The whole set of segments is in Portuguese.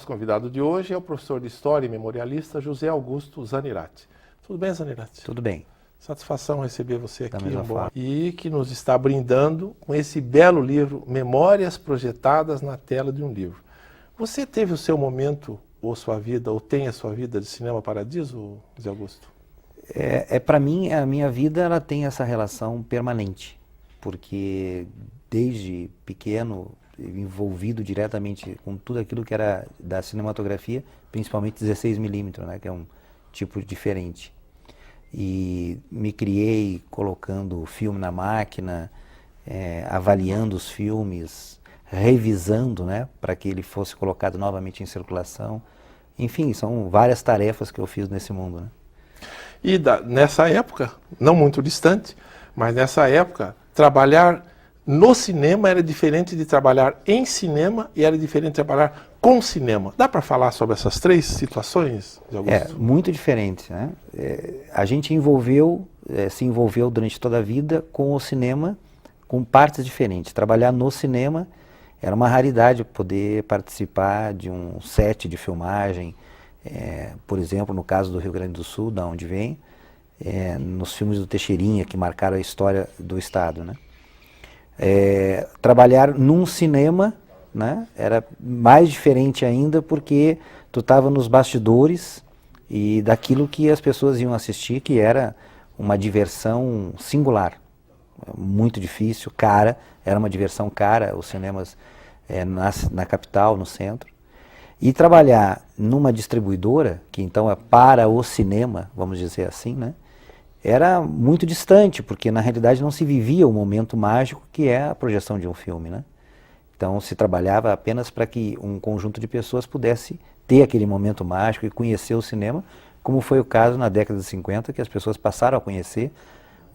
Nosso convidado de hoje é o professor de História e memorialista José Augusto Zanirati. Tudo bem, Zanirati? Tudo bem. Satisfação receber você aqui. Da mesma forma. E que nos está brindando com esse belo livro, Memórias Projetadas na Tela de um Livro. Você teve o seu momento, ou sua vida, ou tem a sua vida de Cinema Paradiso, José Augusto? Para mim, a minha vida ela tem essa relação permanente, porque desde pequeno, envolvido diretamente com tudo aquilo que era da cinematografia, principalmente 16mm, né, que é um tipo diferente. E me criei colocando o filme na máquina, avaliando os filmes, revisando, né, para que ele fosse colocado novamente em circulação. Enfim, são várias tarefas que eu fiz nesse mundo, né? E nessa época, não muito distante, mas nessa época, trabalhar no cinema era diferente de trabalhar em cinema e era diferente de trabalhar com cinema. Dá para falar sobre essas três situações, José Augusto? Muito diferente, né? A gente se envolveu durante toda a vida com o cinema, com partes diferentes. Trabalhar no cinema era uma raridade poder participar de um set de filmagem, por exemplo, no caso do Rio Grande do Sul, da onde vem, nos filmes do Teixeirinha, que marcaram a história do estado, né? Trabalhar num cinema, né, era mais diferente ainda porque tu estava nos bastidores e daquilo que as pessoas iam assistir, que era uma diversão singular, muito difícil, cara, era uma diversão cara, os cinemas na capital, no centro. E trabalhar numa distribuidora, que então é para o cinema, vamos dizer assim, né, era muito distante, porque na realidade não se vivia o momento mágico que é a projeção de um filme, né? Então se trabalhava apenas para que um conjunto de pessoas pudesse ter aquele momento mágico e conhecer o cinema, como foi o caso na década de 50, que as pessoas passaram a conhecer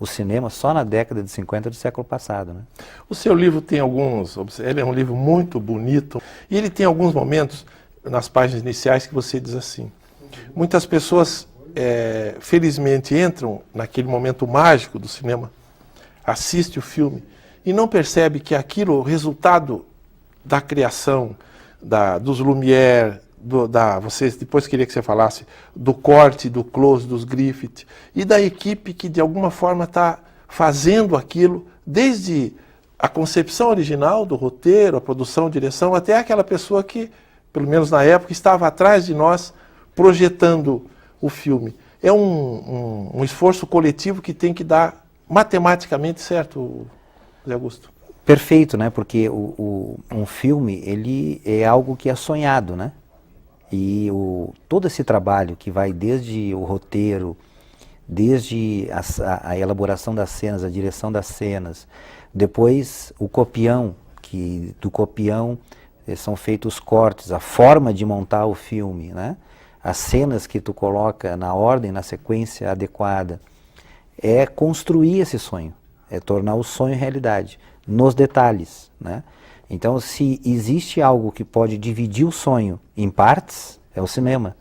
o cinema só na década de 50 do século passado, né? O seu livro tem ele é um livro muito bonito, e ele tem alguns momentos nas páginas iniciais que você diz assim: muitas pessoas felizmente entram naquele momento mágico do cinema, assiste o filme e não percebe que aquilo, o resultado da criação, dos Lumière, depois queria que você falasse do corte, do close, dos Griffith, e da equipe que de alguma forma está fazendo aquilo, desde a concepção original do roteiro, a produção, a direção, até aquela pessoa que, pelo menos na época, estava atrás de nós projetando o filme. É um esforço coletivo que tem que dar matematicamente certo, José Augusto? Perfeito, né? Porque um filme, ele é algo que é sonhado, né? E todo esse trabalho que vai desde o roteiro, desde a elaboração das cenas, a direção das cenas, depois o copião, que do copião são feitos os cortes, a forma de montar o filme, né? As cenas que tu coloca na ordem, na sequência adequada, é construir esse sonho, é tornar o sonho realidade, nos detalhes, né? Então, se existe algo que pode dividir o sonho em partes, é o cinema,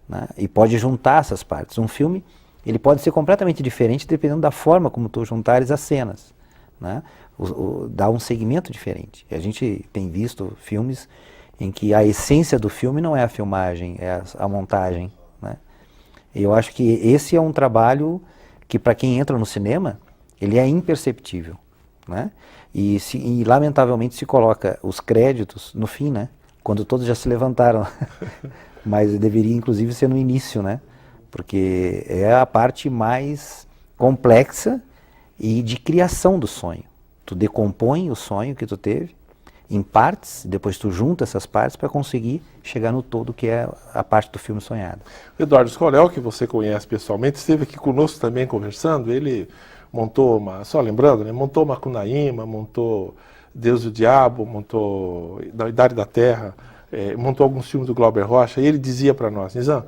né? E pode juntar essas partes. Um filme, ele pode ser completamente diferente dependendo da forma como tu juntares as cenas, né? Dá um segmento diferente. A gente tem visto filmes em que a essência do filme não é a filmagem, é a montagem, né? E eu acho que esse é um trabalho que, para quem entra no cinema, ele é imperceptível, né? E lamentavelmente se coloca os créditos no fim, né? Quando todos já se levantaram. Mas deveria inclusive ser no início, né? Porque é a parte mais complexa e de criação do sonho. Tu decompõe o sonho que tu teve em partes, depois tu junta essas partes para conseguir chegar no todo, que é a parte do filme sonhado. O Eduardo Scorel, que você conhece pessoalmente, esteve aqui conosco também conversando. Ele montou só lembrando, né, montou Macunaíma, montou Deus e o Diabo, montou Da Idade da Terra, montou alguns filmes do Glauber Rocha, e ele dizia para nós: Nizam,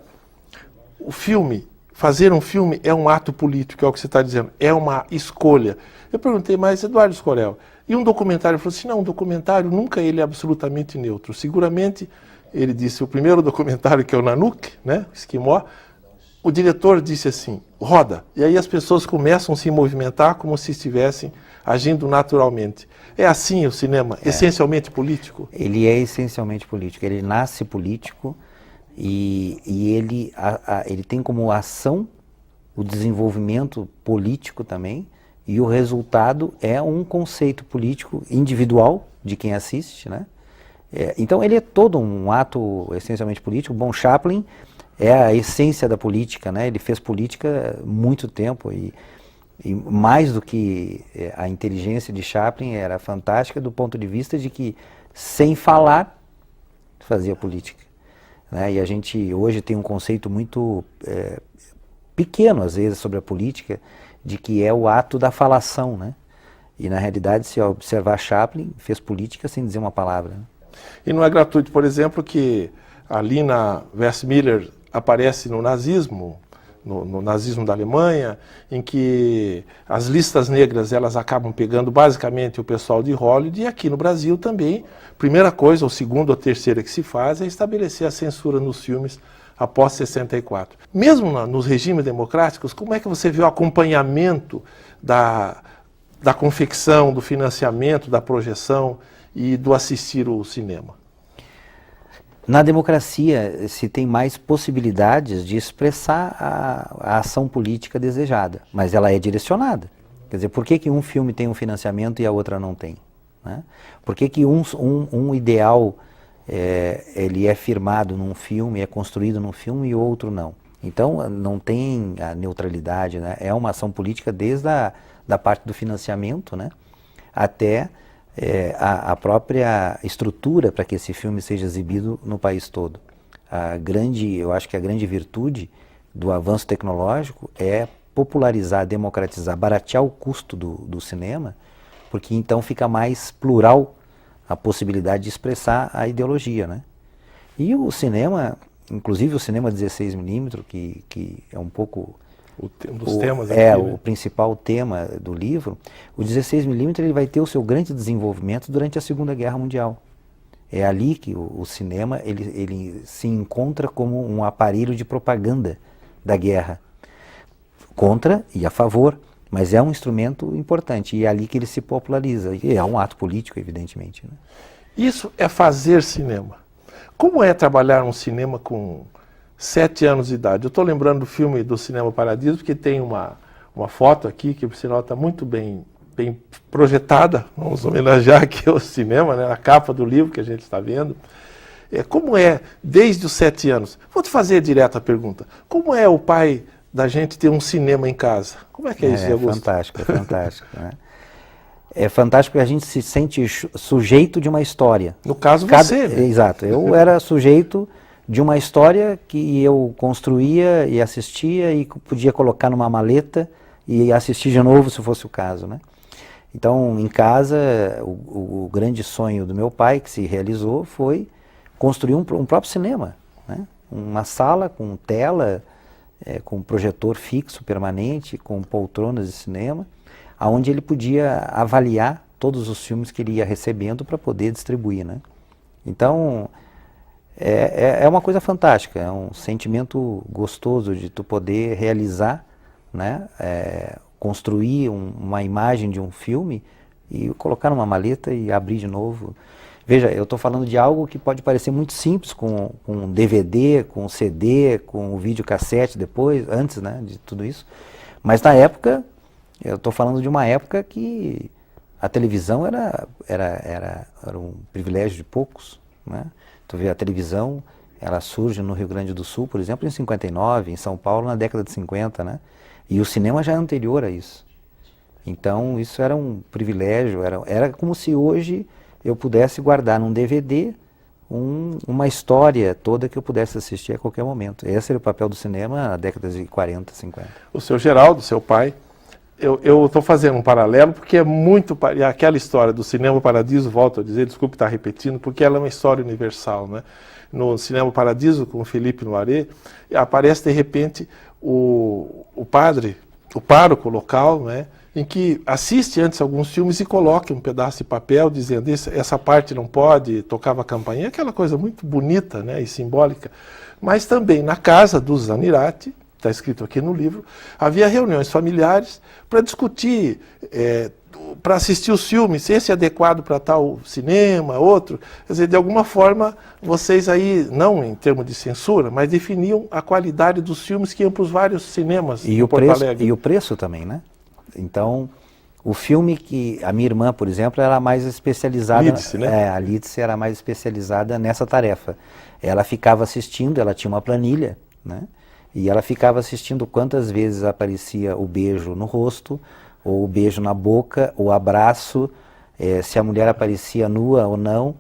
fazer um filme é um ato político, é o que você está dizendo, é uma escolha. Eu perguntei, mas Eduardo Scorel, e um documentário? Ele falou assim: não, um documentário nunca ele é absolutamente neutro. Seguramente, ele disse, o primeiro documentário, que é o Nanook, né, Esquimó, o diretor disse assim, roda. E aí as pessoas começam a se movimentar como se estivessem agindo naturalmente. É assim o cinema, essencialmente político? Ele é essencialmente político. Ele nasce político e ele tem como ação o desenvolvimento político também, e o resultado é um conceito político individual de quem assiste, né? Então ele é todo um ato essencialmente político. Bom, Chaplin é a essência da política, né? Ele fez política há muito tempo e mais do que a inteligência de Chaplin era fantástica do ponto de vista de que sem falar fazia política, né? E a gente hoje tem um conceito muito pequeno às vezes sobre a política, de que é o ato da falação, né? E na realidade, se observar Chaplin, fez política sem dizer uma palavra, né? E não é gratuito, por exemplo, que ali na Westmiller aparece no nazismo, no nazismo da Alemanha, em que as listas negras elas acabam pegando basicamente o pessoal de Hollywood, e aqui no Brasil também, primeira coisa, ou segunda ou terceira que se faz é estabelecer a censura nos filmes após 64. Mesmo nos regimes democráticos, como é que você vê o acompanhamento da confecção, do financiamento, da projeção e do assistir o cinema? Na democracia se tem mais possibilidades de expressar a ação política desejada, mas ela é direcionada. Quer dizer, por que um filme tem um financiamento e a outra não tem, né? Por que um ideal ele é firmado num filme, é construído num filme e o outro não? Então não tem a neutralidade, né? É uma ação política desde da parte do financiamento, né, até a própria estrutura para que esse filme seja exibido no país todo. Eu acho que a grande virtude do avanço tecnológico é popularizar, democratizar, baratear o custo do cinema, porque então fica mais plural a possibilidade de expressar a ideologia, né? E o cinema, inclusive o cinema 16mm, que é um pouco um dos temas aqui, né? O principal tema do livro, o 16mm ele vai ter o seu grande desenvolvimento durante a Segunda Guerra Mundial. É ali que o cinema ele se encontra como um aparelho de propaganda da guerra, contra e a favor, mas é um instrumento importante e é ali que ele se populariza. E é um ato político, evidentemente, né? Isso é fazer cinema. Como é trabalhar um cinema com 7 anos de idade? Eu estou lembrando do filme do Cinema Paradiso, porque tem uma foto aqui que, por sinal, está muito bem projetada. Vamos homenagear aqui o cinema, né? A capa do livro que a gente está vendo. Como é, desde os 7 anos? Vou te fazer direto a pergunta. Como é o pai da gente ter um cinema em casa? Como é que é isso, Augusto? Fantástico, é fantástico, né? É fantástico porque a gente se sente sujeito de uma história. No caso, você, né? Exato. Eu era sujeito de uma história que eu construía e assistia e podia colocar numa maleta e assistir de novo se fosse o caso, né? Então, em casa, o grande sonho do meu pai, que se realizou, foi construir um próprio cinema, né? Uma sala com tela, com projetor fixo, permanente, com poltronas de cinema, onde ele podia avaliar todos os filmes que ele ia recebendo para poder distribuir, né? Então, é uma coisa fantástica, é um sentimento gostoso de tu poder realizar, né? Construir uma imagem de um filme e colocar numa maleta e abrir de novo. Veja, eu estou falando de algo que pode parecer muito simples, com DVD, com CD, com o videocassete depois, antes, né, de tudo isso, mas na época, eu estou falando de uma época que a televisão era um privilégio de poucos, né? Tu vê a televisão, ela surge no Rio Grande do Sul, por exemplo, em 59, em São Paulo na década de 50, né? E o cinema já é anterior a isso. Então isso era um privilégio, era como se hoje eu pudesse guardar num DVD uma história toda que eu pudesse assistir a qualquer momento. Esse era o papel do cinema na década de 40, 50. O seu Geraldo, seu pai, eu estou fazendo um paralelo porque é muito... Aquela história do Cinema Paradiso, volto a dizer, desculpe estar repetindo, porque ela é uma história universal, né? No Cinema Paradiso, com o Felipe Noiret, aparece de repente o padre, o pároco local, né? Em que assiste antes alguns filmes e coloca um pedaço de papel dizendo essa parte não pode, tocava a campainha, aquela coisa muito bonita, né, e simbólica. Mas também na casa do Zanirati, está escrito aqui no livro, havia reuniões familiares para discutir, para assistir os filmes, esse é adequado para tal cinema, outro. Quer dizer, de alguma forma, vocês aí, não em termos de censura, mas definiam a qualidade dos filmes que iam para os vários cinemas em Porto Alegre. E o preço também, né? Então, o filme que a minha irmã, por exemplo, era mais especializada... Lídice, né? A Lídice era mais especializada nessa tarefa. Ela ficava assistindo, ela tinha uma planilha, né? E ela ficava assistindo quantas vezes aparecia o beijo no rosto, ou o beijo na boca, o abraço, se a mulher aparecia nua ou não.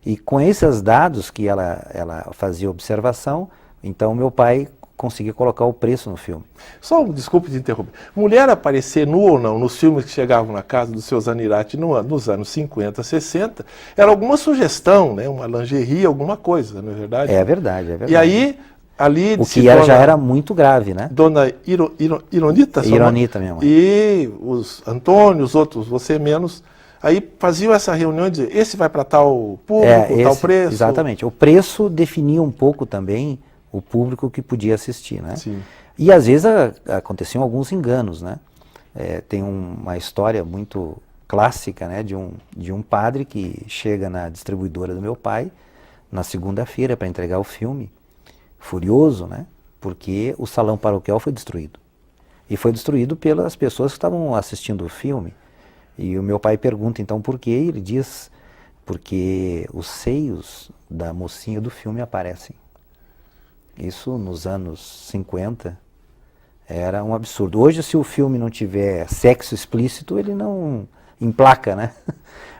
E com esses dados que ela fazia observação, então meu pai conseguia colocar o preço no filme. Só, desculpe te interromper, mulher aparecer nua ou não nos filmes que chegavam na casa do seu Zanirati nos anos 50, 60, era alguma sugestão, né? Uma lingerie, alguma coisa, não é verdade? É verdade, é verdade. E aí, ali... O que já era muito grave, né? Dona Ironita? Ironita, minha mãe. E os Antônio, os outros, você menos, aí faziam essa reunião e diziam, esse vai para tal público, tal preço. Exatamente. O preço definia um pouco também o público que podia assistir, né? Sim. E às vezes aconteciam alguns enganos, né? Tem uma história muito clássica, né? De um padre que chega na distribuidora do meu pai na segunda-feira para entregar o filme, furioso, né? Porque o salão paroquial foi destruído. E foi destruído pelas pessoas que estavam assistindo o filme. E o meu pai pergunta então por quê? Ele diz, porque os seios da mocinha do filme aparecem. Isso nos anos 50 era um absurdo. Hoje, se o filme não tiver sexo explícito, ele não emplaca, né?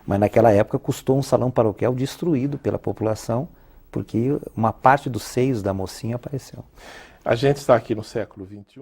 Mas naquela época custou um salão paroquial destruído pela população, porque uma parte dos seios da mocinha apareceu. A gente está aqui no século XXI.